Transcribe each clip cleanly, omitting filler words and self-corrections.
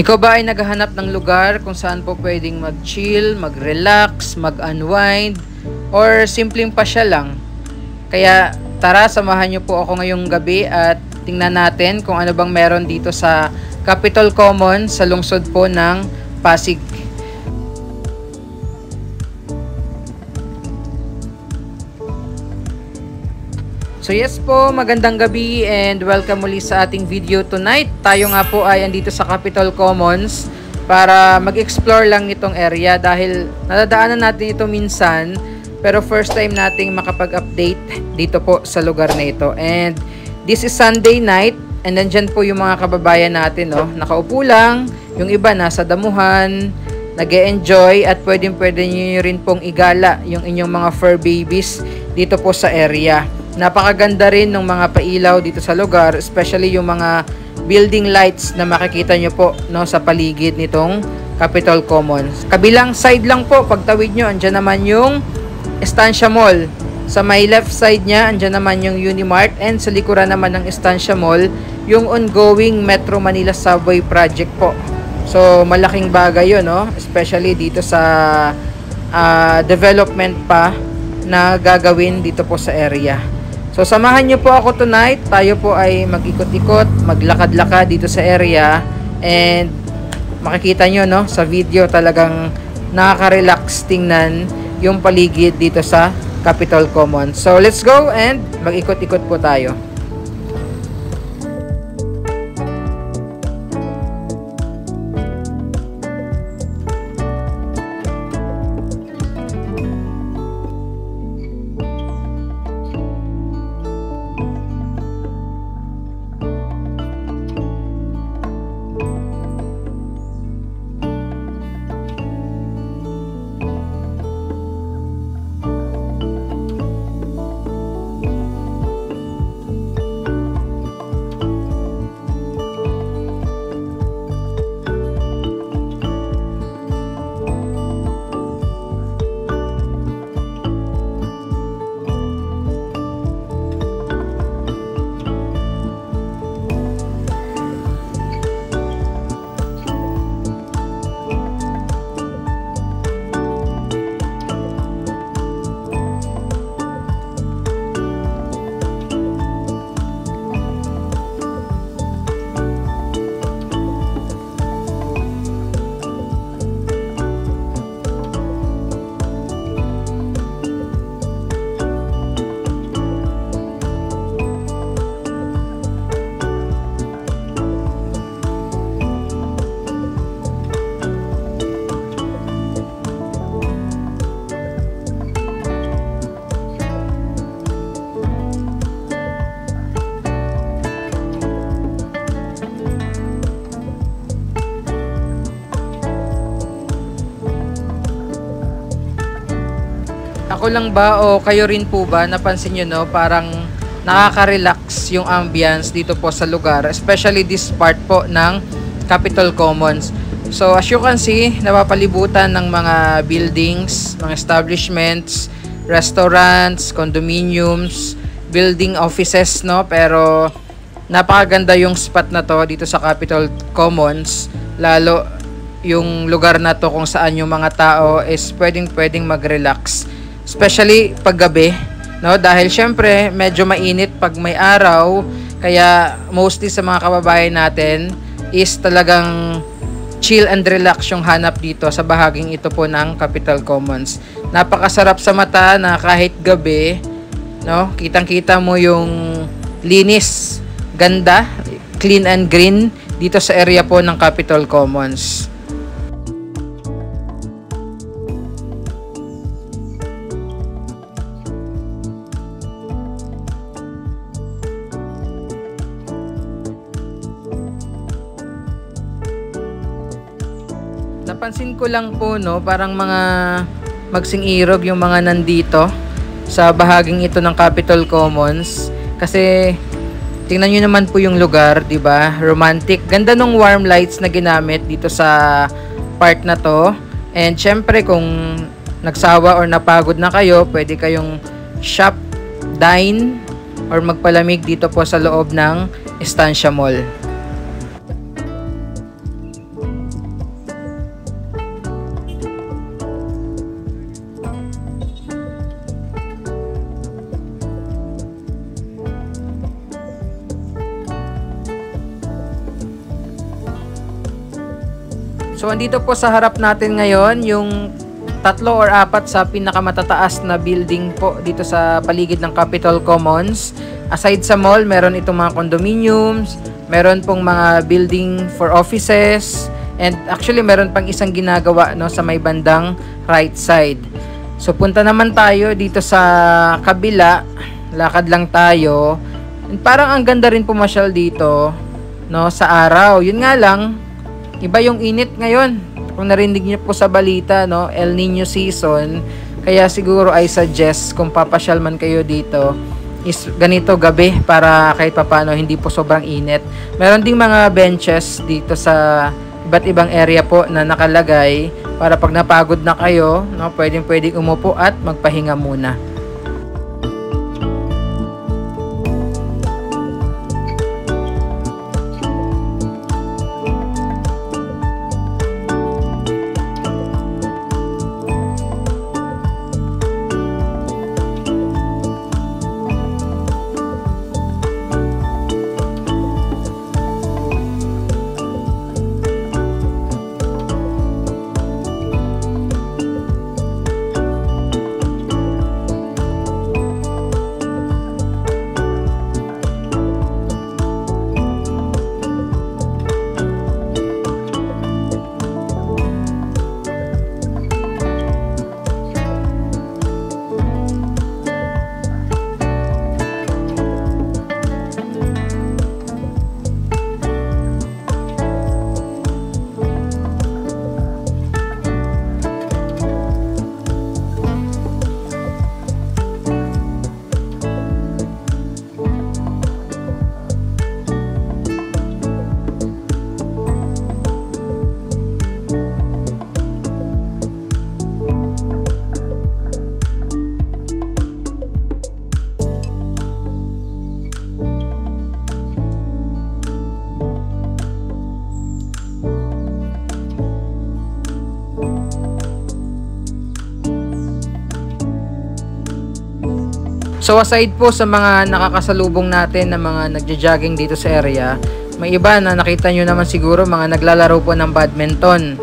Ikaw ba ay naghahanap ng lugar kung saan po pwedeng mag-chill, mag-relax, mag-unwind, or simpleng pasya lang? Kaya tara, samahan niyo po ako ngayong gabi at tingnan natin kung ano bang meron dito sa Capitol Common sa lungsod po ng Pasig. So yes po, magandang gabi and welcome muli sa ating video tonight. Tayo nga po ay andito sa Capitol Commons para mag-explore lang nitong area dahil nadadaanan natin ito minsan pero first time nating makapag-update dito po sa lugar na ito. And this is Sunday night and nandyan po yung mga kababayan natin, no? Nakaupo lang, yung iba nasa damuhan, nag-e-enjoy at pwede nyo rin pong igala yung inyong mga fur babies dito po sa area. Napakaganda rin ng mga pailaw dito sa lugar, especially yung mga building lights na makikita nyo po, no, sa paligid nitong Capitol Commons. Kabilang side lang po, pagtawid nyo, andyan naman yung Estancia Mall. Sa may left side nya, andyan naman yung Unimart, and sa likuran naman ng Estancia Mall, yung ongoing Metro Manila Subway Project po. So, malaking bagay yun, no? Especially dito sa development pa na gagawin dito po sa area. So, samahan nyo po ako tonight. Tayo po ay mag-ikot-ikot, maglakad-lakad dito sa area. And makikita nyo, no, sa video talagang nakaka-relax tingnan yung paligid dito sa Capitol Commons. So, let's go and mag-ikot-ikot po tayo. Ako lang ba o kayo rin po ba napansin nyo, no, parang nakaka-relax yung ambience dito po sa lugar, especially this part po ng Capitol Commons. So as you can see, napapalibutan ng mga buildings, mga establishments, restaurants, condominiums, building offices, no, pero napakaganda yung spot na to dito sa Capitol Commons, lalo yung lugar na to kung saan yung mga tao is pwedeng mag-relax. Especially paggabi, no? Dahil syempre medyo mainit pag may araw, kaya mostly sa mga kababayan natin is talagang chill and relax yung hanap dito sa bahaging ito po ng Capitol Commons. Napakasarap sa mata na kahit gabi, no? Kitang-kita mo yung linis, ganda, clean and green dito sa area po ng Capitol Commons. Napansin ko lang po, no, parang mga magsing-irog yung mga nandito sa bahaging ito ng Capitol Commons. Kasi tingnan nyo naman po yung lugar, di ba? Romantic. Ganda nung warm lights na ginamit dito sa part na to. And syempre kung nagsawa or napagod na kayo, pwede kayong shop, dine, or magpalamig dito po sa loob ng Estancia Mall. So andito po sa harap natin ngayon yung 3 or 4 sa pinakamatataas na building po dito sa paligid ng Capitol Commons. Aside sa mall, meron itong mga condominiums, meron pong mga building for offices, and actually meron pang isang ginagawa no sa may bandang right side. So punta naman tayo dito sa kabila, lakad lang tayo. And parang ang ganda rin pumasyal dito no sa araw. Yun nga lang, iba yung init ngayon. Kung narinig niyo po sa balita, no, El Nino season, kaya siguro I suggest kung papasyal man kayo dito is ganito gabi para kahit papano hindi po sobrang init. Meron ding mga benches dito sa iba't ibang area po na nakalagay para pag napagod na kayo, no, pwedeng umupo at magpahinga muna. So aside po sa mga nakakasalubong natin na mga nagja-jogging dito sa area, may iba na nakita nyo naman siguro mga naglalaro po ng badminton.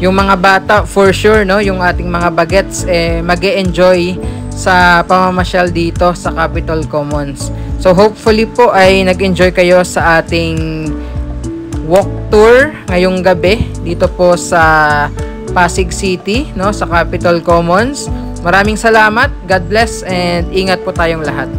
Yung mga bata for sure, no, yung ating mga bagets mag-e-enjoy sa pamamasyal dito sa Capitol Commons. So hopefully po ay nag-enjoy kayo sa ating walk tour ngayong gabi dito po sa Pasig City, no, sa Capitol Commons. Maraming salamat, God bless, and ingat po tayong lahat.